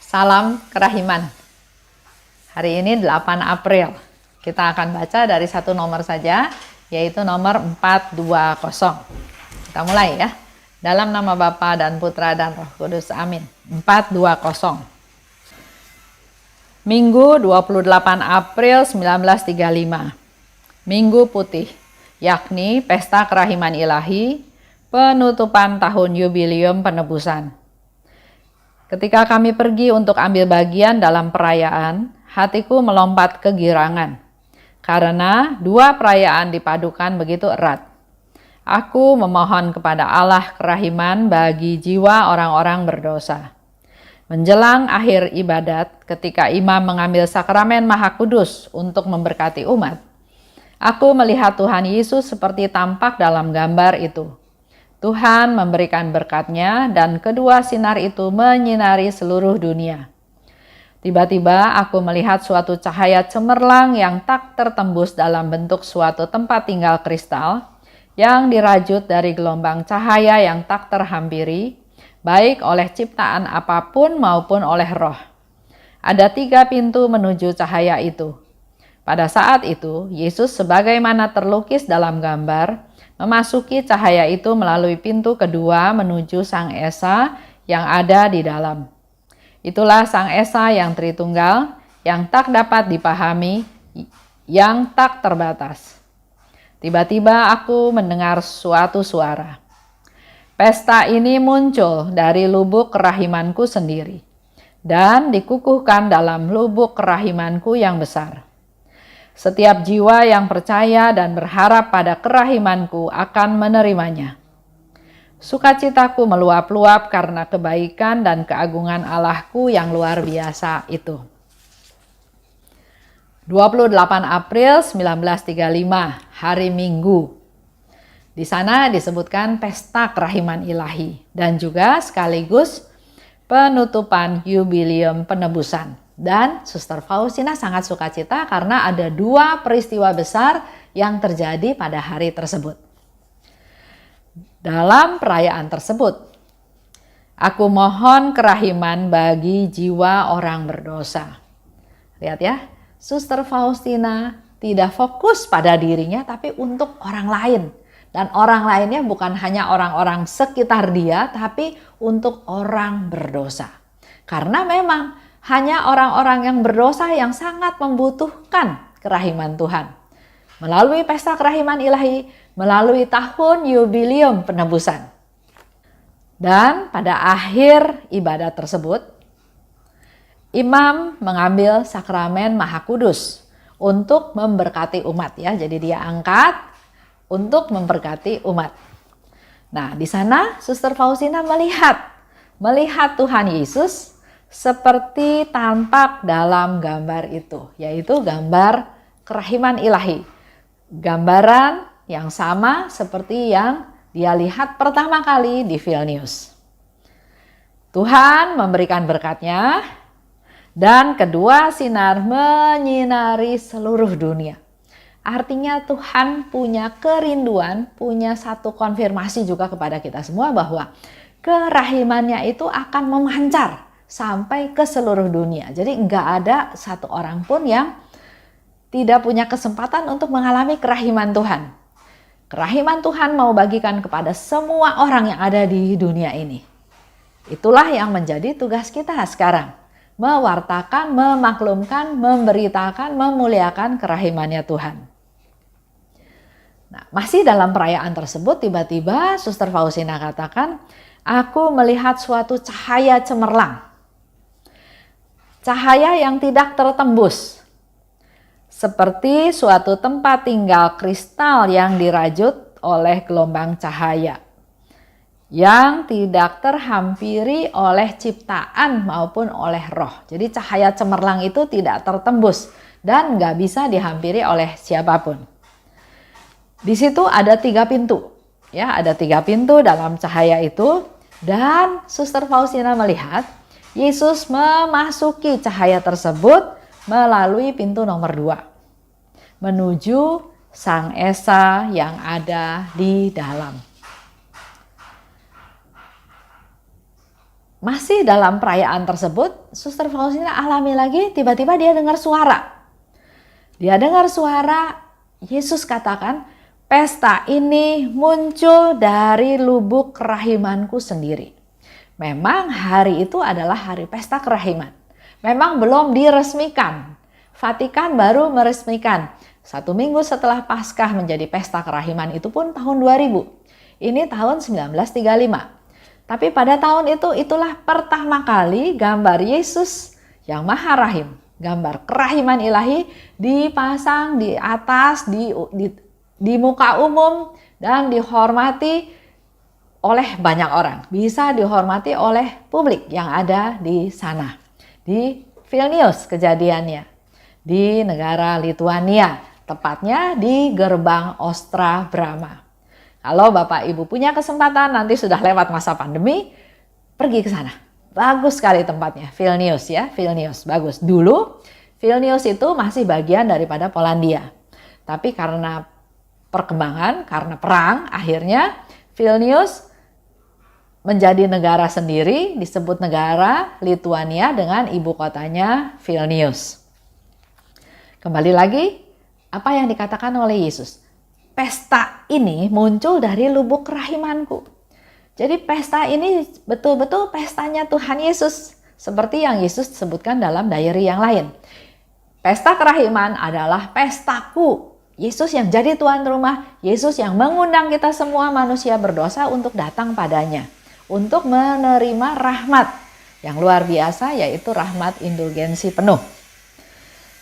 Salam kerahiman. Hari ini 8 April. Kita akan baca dari satu nomor saja, yaitu nomor 420. Kita mulai ya. Dalam nama Bapa dan Putra dan Roh Kudus. Amin. 420. Minggu 28 April 1935. Minggu putih, yakni Pesta Kerahiman Ilahi, penutupan tahun Yubileum Penebusan. Ketika kami pergi untuk ambil bagian dalam perayaan, hatiku melompat kegirangan, karena dua perayaan dipadukan begitu erat. Aku memohon kepada Allah kerahiman bagi jiwa orang-orang berdosa. Menjelang akhir ibadat, ketika imam mengambil sakramen Maha Kudus untuk memberkati umat, aku melihat Tuhan Yesus seperti tampak dalam gambar itu. Tuhan memberikan berkat-Nya dan kedua sinar itu menyinari seluruh dunia. Tiba-tiba aku melihat suatu cahaya cemerlang yang tak tertembus dalam bentuk suatu tempat tinggal kristal yang dirajut dari gelombang cahaya yang tak terhampiri, baik oleh ciptaan apapun maupun oleh roh. Ada 3 pintu menuju cahaya itu. Pada saat itu, Yesus sebagaimana terlukis dalam gambar, memasuki cahaya itu melalui pintu kedua menuju Sang Esa yang ada di dalam. Itulah Sang Esa yang Tritunggal, yang tak dapat dipahami, yang tak terbatas. Tiba-tiba aku mendengar suatu suara. Pesta ini muncul dari lubuk kerahimanku sendiri, dan dikukuhkan dalam lubuk kerahimanku yang besar. Setiap jiwa yang percaya dan berharap pada kerahimanku akan menerimanya. Sukacitaku meluap-luap karena kebaikan dan keagungan Allahku yang luar biasa itu. 28 April 1935, hari Minggu. Di sana disebutkan Pesta Kerahiman Ilahi dan juga sekaligus penutupan Yubileum Penebusan. Dan Suster Faustina sangat sukacita karena ada 2 peristiwa besar yang terjadi pada hari tersebut. Dalam perayaan tersebut, aku mohon kerahiman bagi jiwa orang berdosa. Lihat ya, Suster Faustina tidak fokus pada dirinya tapi untuk orang lain. Dan orang lainnya bukan hanya orang-orang sekitar dia, tapi untuk orang berdosa. Karena memang hanya orang-orang yang berdosa yang sangat membutuhkan kerahiman Tuhan. Melalui Pesta Kerahiman Ilahi, melalui tahun Yubileum Penebusan. Dan pada akhir ibadat tersebut, imam mengambil sakramen Maha Kudus untuk memberkati umat ya. Jadi dia angkat untuk memberkati umat. Nah, di sana Suster Faustina melihat Tuhan Yesus seperti tampak dalam gambar itu, yaitu gambar kerahiman ilahi. Gambaran yang sama seperti yang dia lihat pertama kali di Vilnius. Tuhan memberikan berkat-Nya dan kedua sinar menyinari seluruh dunia. Artinya Tuhan punya kerinduan, punya satu konfirmasi juga kepada kita semua bahwa kerahimannya itu akan memancar sampai ke seluruh dunia. Jadi nggak ada satu orang pun yang tidak punya kesempatan untuk mengalami kerahiman Tuhan. Kerahiman Tuhan mau bagikan kepada semua orang yang ada di dunia ini. Itulah yang menjadi tugas kita sekarang. Mewartakan, memaklumkan, memberitakan, memuliakan kerahimannya Tuhan. Nah, masih dalam perayaan tersebut tiba-tiba Suster Faustina katakan, aku melihat suatu cahaya cemerlang. Cahaya yang tidak tertembus, seperti suatu tempat tinggal kristal yang dirajut oleh gelombang cahaya, yang tidak terhampiri oleh ciptaan maupun oleh roh. Jadi cahaya cemerlang itu tidak tertembus dan nggak bisa dihampiri oleh siapapun. Di situ ada 3 pintu, ya ada 3 pintu dalam cahaya itu, dan Suster Faustina melihat Yesus memasuki cahaya tersebut melalui pintu nomor 2 menuju Sang Esa yang ada di dalam. Masih dalam perayaan tersebut, Suster Faustina alami lagi, tiba-tiba dia dengar suara. Dia dengar suara Yesus katakan, pesta ini muncul dari lubuk kerahimanku sendiri. Memang hari itu adalah hari pesta kerahiman. Memang belum diresmikan. Vatikan baru meresmikan. 1 minggu setelah Paskah menjadi pesta kerahiman itu pun tahun 2000. Ini tahun 1935. Tapi pada tahun itu, itulah pertama kali gambar Yesus yang Maha Rahim, gambar kerahiman ilahi dipasang di atas, di muka umum dan dihormati oleh banyak orang. Bisa dihormati oleh publik yang ada di sana. Di Vilnius kejadiannya, di negara Lituania, tepatnya di gerbang Ostra Brama. Kalau Bapak Ibu punya kesempatan, nanti sudah lewat masa pandemi, pergi ke sana. Bagus sekali tempatnya, Vilnius ya, Vilnius, bagus. Dulu Vilnius itu masih bagian daripada Polandia. Tapi karena perkembangan, karena perang, akhirnya Vilnius menjadi negara sendiri, disebut negara Lituania dengan ibu kotanya Vilnius. Kembali lagi, apa yang dikatakan oleh Yesus? Pesta ini muncul dari lubuk kerahimanku. Jadi pesta ini betul-betul pestanya Tuhan Yesus. Seperti yang Yesus sebutkan dalam diary yang lain. Pesta kerahiman adalah pestaku. Yesus yang jadi tuan rumah. Yesus yang mengundang kita semua manusia berdosa untuk datang padanya. Untuk menerima rahmat yang luar biasa, yaitu rahmat indulgensi penuh.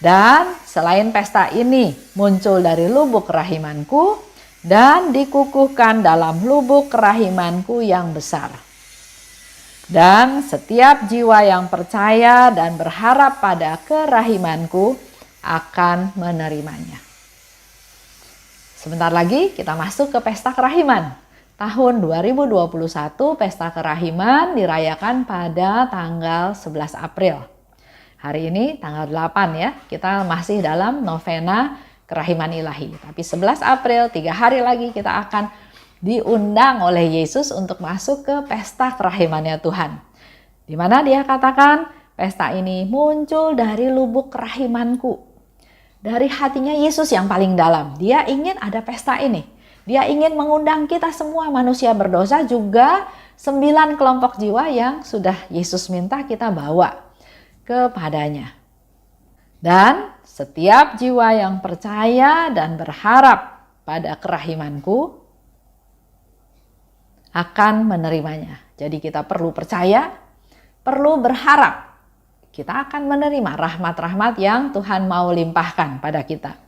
Dan selain pesta ini muncul dari lubuk kerahimanku dan dikukuhkan dalam lubuk kerahimanku yang besar. Dan setiap jiwa yang percaya dan berharap pada kerahimanku akan menerimanya. Sebentar lagi kita masuk ke pesta kerahiman. Tahun 2021 pesta kerahiman dirayakan pada tanggal 11 April. Hari ini tanggal 8 ya, kita masih dalam novena kerahiman ilahi. Tapi 11 April, 3 hari lagi kita akan diundang oleh Yesus untuk masuk ke pesta kerahimannya Tuhan. Di mana dia katakan, pesta ini muncul dari lubuk kerahimanku. Dari hatinya Yesus yang paling dalam. Dia ingin ada pesta ini. Dia ingin mengundang kita semua manusia berdosa, juga 9 kelompok jiwa yang sudah Yesus minta kita bawa kepadanya. Dan setiap jiwa yang percaya dan berharap pada kerahimanku akan menerimanya. Jadi kita perlu percaya, perlu berharap. Kita akan menerima rahmat-rahmat yang Tuhan mau limpahkan pada kita.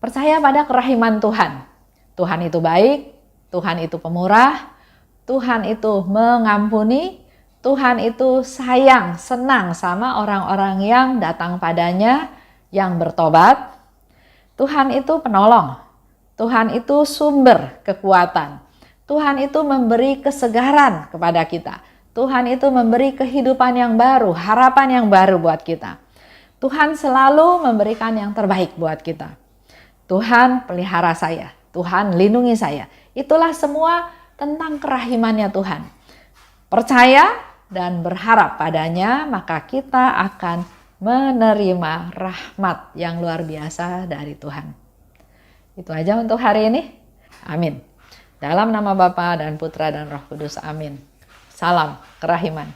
Percaya pada kerahiman Tuhan. Tuhan itu baik, Tuhan itu pemurah, Tuhan itu mengampuni, Tuhan itu sayang, senang sama orang-orang yang datang padanya, yang bertobat. Tuhan itu penolong. Tuhan itu sumber kekuatan. Tuhan itu memberi kesegaran kepada kita. Tuhan itu memberi kehidupan yang baru, harapan yang baru buat kita. Tuhan selalu memberikan yang terbaik buat kita. Tuhan pelihara saya, Tuhan lindungi saya. Itulah semua tentang kerahimannya Tuhan. Percaya dan berharap padanya, maka kita akan menerima rahmat yang luar biasa dari Tuhan. Itu aja untuk hari ini. Amin. Dalam nama Bapa dan Putra dan Roh Kudus. Amin. Salam kerahiman.